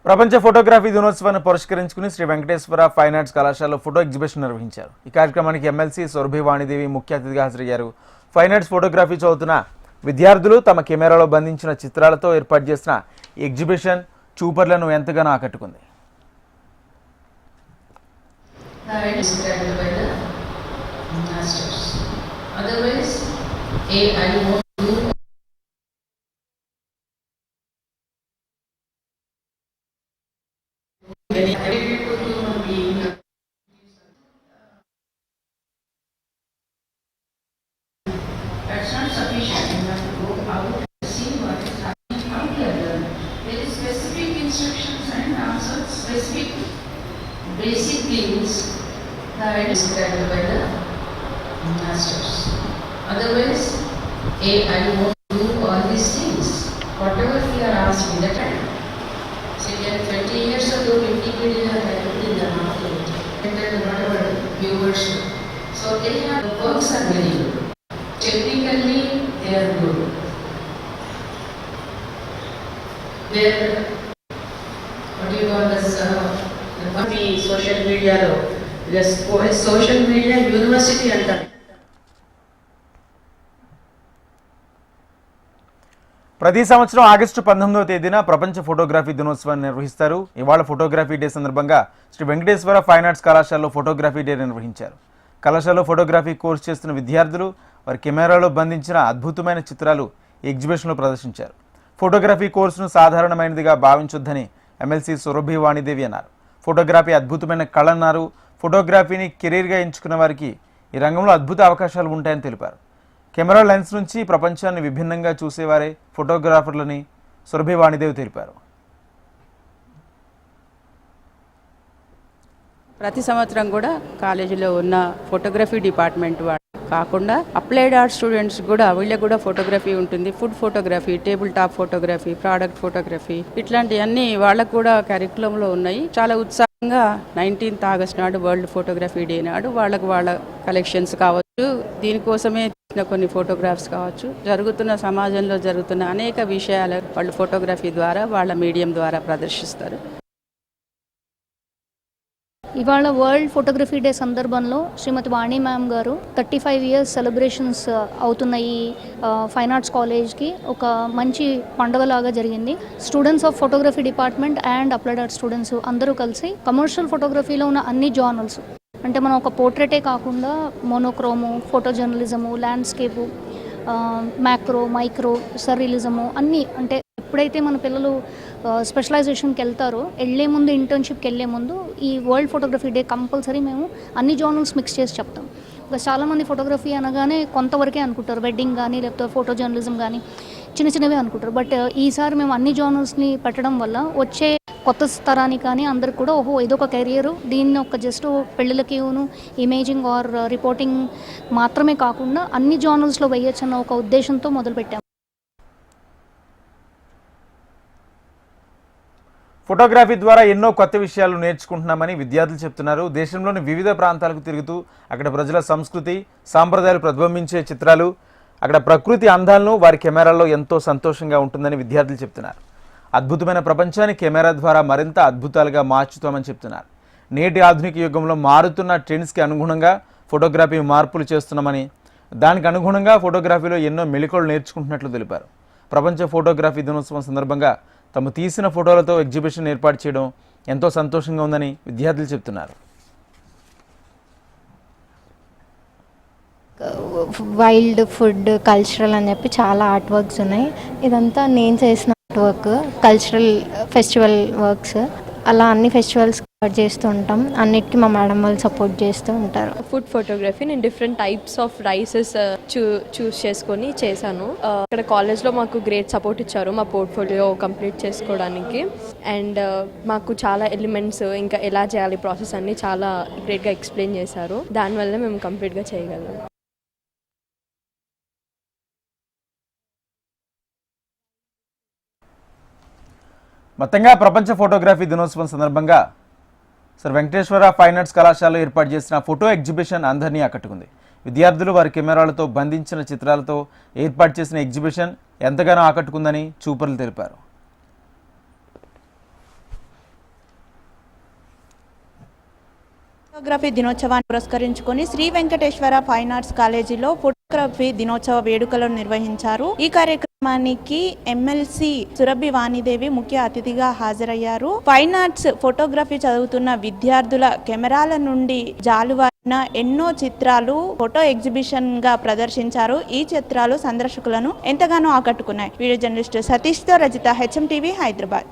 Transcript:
ప్రపంచ ఫోటోగ్రఫీ దినోత్సవాన్ని పురస్కరించుకుని శ్రీ వెంకటేశ్వర ఫైన్ ఆర్ట్స్ కళాశాలలో ఫోటో ఎగ్జిబిషన్ నిర్వహించారు. ఈ కార్యక్రమానికి ఎమ్మెల్సీ సురభి వాణిదేవి ముఖ్య అతిథిగా హాజరయ్యారు. ఫైన్ ఆర్ట్స్ ఫోటోగ్రఫీ చదువుతున్న విద్యార్థులు తమ కెమెరాలో బంధించిన చిత్రాలతో ఏర్పాటు చేసిన ఎగ్జిబిషన్ చూపర్లను ఎంతగానో ఆకట్టుకుంది. That's not sufficient. You have to go out and see what is happening, how they are learning. There is specific instructions and also specific basic things that is described by the masters. Otherwise, I won't do all these things. Whatever we are asking that time. Say 20 years ago, Wikipedia had put in the market. And then whatever viewers. So they have the works are very good. Technically, they are good. They're what do you call this? The social media, just social media university అంటారు. ప్రతి సంవత్సరం August 19వ తేదీన ప్రపంచ photography దినోత్సవాన్ని నిర్వహిస్తారు. ఇవాళ photography day సందర్భంగా Shri Venkateswara fine arts కళాశాలలో ఫోటోగ్రఫీ డే నిర్వహించారు. కళాశాలలో ఫోటోగ్రఫీ కోర్సు చేస్తున్న విద్యార్థులు వారి కెమెరాలో బంధించిన అద్భుతమైన చిత్రాలు ఎగ్జిబిషన్లో ప్రదర్శించారు. ఫోటోగ్రఫీ కోర్సును సాధారణమైనదిగా భావించొద్దని ఎమ్మెల్సీ సురభి వాణిదేవి అన్నారు. ఫోటోగ్రఫీ అద్భుతమైన కళ అన్నారు. ఫోటోగ్రఫీని కెరీర్గా ఎంచుకున్న వారికి ఈ రంగంలో అద్భుత అవకాశాలు ఉంటాయని తెలిపారు. కెమెరా లెన్స్ నుంచి ప్రపంచాన్ని విభిన్నంగా చూసేవారే ఫోటోగ్రాఫర్లని సురభి వాణిదేవి తెలిపారు. ప్రతి సంవత్సరం కూడా కాలేజీలో ఉన్న ఫోటోగ్రఫీ డిపార్ట్మెంట్ వాళ్ళు కాకుండా అప్లైడ్ ఆర్ట్ స్టూడెంట్స్ కూడా వీళ్ళకి కూడా ఫోటోగ్రఫీ ఉంటుంది. Food photography, table top photography, product photography ఇట్లాంటివన్నీ వాళ్ళకు కూడా కరికులంలో ఉన్నాయి. చాలా ఉత్సాహంగా 19th ఆగస్ట్ నాడు వరల్డ్ ఫోటోగ్రఫీ డే నాడు వాళ్ళ కలెక్షన్స్ కావచ్చు, దీనికోసమే కొన్ని ఫోటోగ్రాఫ్స్ కావచ్చు, జరుగుతున్న సమాజంలో జరుగుతున్న అనేక విషయాలు వాళ్ళు ఫోటోగ్రఫీ ద్వారా వాళ్ళ మీడియం ద్వారా ప్రదర్శిస్తారు. ఇవాళ వరల్డ్ ఫోటోగ్రఫీ డే సందర్భంలో శ్రీమతి వాణి మ్యామ్ గారు 35 ఇయర్స్ సెలబ్రేషన్స్ అవుతున్న ఈ ఫైన్ ఆర్ట్స్ కాలేజ్కి ఒక మంచి పండుగలాగా జరిగింది. Students of photography department and applied art students అందరూ కలిసి కమర్షియల్ ఫోటోగ్రఫీలో ఉన్న అన్ని జానర్స్, అంటే మనం ఒక పోర్ట్రేటే కాకుండా monochrome, photo journalism, landscape, macro, micro, surrealism అన్నీ, అంటే ఎప్పుడైతే మన పిల్లలు స్పెషలైజేషన్కి వెళ్తారో వెళ్ళే ముందు, ఇంటర్న్షిప్కి వెళ్ళే ముందు ఈ వరల్డ్ ఫోటోగ్రఫీ డే కంపల్సరీ మేము అన్ని జానర్స్ మిక్స్ చేసి చెప్తాం. బికాస్ చాలామంది ఫోటోగ్రఫీ అనగానే కొంతవరకే అనుకుంటారు, వెడ్డింగ్ కానీ లేకపోతే ఫోటో జర్నలిజం కానీ చిన్న చిన్నవే అనుకుంటారు. బట్ ఈసారి మేము అన్ని జానర్స్ని పెట్టడం వల్ల వచ్చే కొత్త తరానికి కానీ అందరికి కూడా ఓహో ఇదొక కెరియర్, దీన్ని ఒక జస్ట్ పెళ్ళిళ్ళకి ఇమేజింగ్ ఆర్ రిపోర్టింగ్ మాత్రమే కాకుండా అన్ని జానర్స్లో వేయొచ్చు అన్న ఒక ఉద్దేశంతో మొదలుపెట్టాము. ఫోటోగ్రఫీ ద్వారా ఎన్నో కొత్త విషయాలు నేర్చుకుంటున్నామని విద్యార్థులు చెప్తున్నారు. దేశంలోని వివిధ ప్రాంతాలకు తిరుగుతూ అక్కడ ప్రజల సంస్కృతి, సాంప్రదాయాలు ప్రతిబింబించే చిత్రాలు, అక్కడ ప్రకృతి అందాలను వారి కెమెరాల్లో ఎంతో సంతోషంగా ఉంటుందని విద్యార్థులు చెప్తున్నారు. అద్భుతమైన ప్రపంచాన్ని కెమెరా ద్వారా మరింత అద్భుతాలుగా మార్చుతామని చెప్తున్నారు. నేటి ఆధునిక యుగంలో మారుతున్న ట్రెండ్స్కి అనుగుణంగా ఫోటోగ్రఫీ మార్పులు చేస్తున్నామని, దానికి అనుగుణంగా ఫోటోగ్రఫీలో ఎన్నో మెళకువలు నేర్చుకుంటున్నట్లు తెలిపారు. ప్రపంచ ఫోటోగ్రఫీ దినోత్సవం సందర్భంగా తమ తీసిన ఫోటోలతో ఎగ్జిబిషన్ ఏర్పాటు చేయడం ఎంతో సంతోషంగా ఉందని విద్యార్థులు చెప్తున్నారు. వైల్డ్ ఫుడ్, కల్చరల్ అని చెప్పి చాలా ఆర్ట్ వర్క్స్ ఉన్నాయి. ఇదంతా నేను చేసిన art work, cultural festival works. అలా అన్ని ఫెస్టివల్స్ కవర్ చేస్తూ ఉంటాం. అన్నిటికీ మా మేడం వాళ్ళు సపోర్ట్ చేస్తూ ఉంటారు. ఫుడ్ ఫోటోగ్రఫీ నేను డిఫరెంట్ టైప్స్ ఆఫ్ రైసెస్ చూస్ చేసుకొని చేశాను. ఇక్కడ కాలేజ్లో మాకు గ్రేట్ సపోర్ట్ ఇచ్చారు మా పోర్ట్ఫోలియో కంప్లీట్ చేసుకోవడానికి. అండ్ మాకు చాలా ఎలిమెంట్స్ ఇంకా ఎలా చేయాలి ప్రాసెస్ అన్ని చాలా గ్రేట్గా ఎక్స్ప్లెయిన్ చేశారు. దానివల్ల మేము కంప్లీట్గా చేయగలం. మొత్తంగా ప్రపంచ ఫోటోగ్రఫీ దినోత్సవం సందర్భంగా శ్రీ వెంకటేశ్వర ఫైన్ ఆర్ట్స్ కళాశాలలో ఏర్పాటు చేసిన ఫోటో ఎగ్జిబిషన్ అందరినీ ఆకట్టుకుంది. విద్యార్థులు వారి కెమెరాలతో బంధించిన చిత్రాలతో ఏర్పాటు చేసిన ఎగ్జిబిషన్ ఎంతగానో ఆకట్టుకుందని చూపర్లు తెలిపారు. ఫోటోగ్రఫీ దినోత్సవాన్ని పురస్కరించుకొని శ్రీ వెంకటేశ్వర ఫైన్ ఆర్ట్స్ కాలేజీలో ఫోటోగ్రఫీ దినోత్సవ వేడుకలను నిర్వహించారు. ఈ కార్యక్రమానికి ఎమ్మెల్సీ సురభి వాణిదేవి ముఖ్య అతిథిగా హాజరయ్యారు. ఫైన్ ఆర్ట్స్ ఫోటోగ్రఫీ చదువుతున్న విద్యార్థుల కెమెరాల నుండి జాలువారిన ఎన్నో చిత్రాలు ఫోటో ఎగ్జిబిషన్ గా ప్రదర్శించారు. ఈ చిత్రాలు సందర్శకులను ఎంతగానో ఆకట్టుకున్నాయి. వీడియో జర్నలిస్ట్ సతీష్ తో రజిత, HM TV, హైదరాబాద్.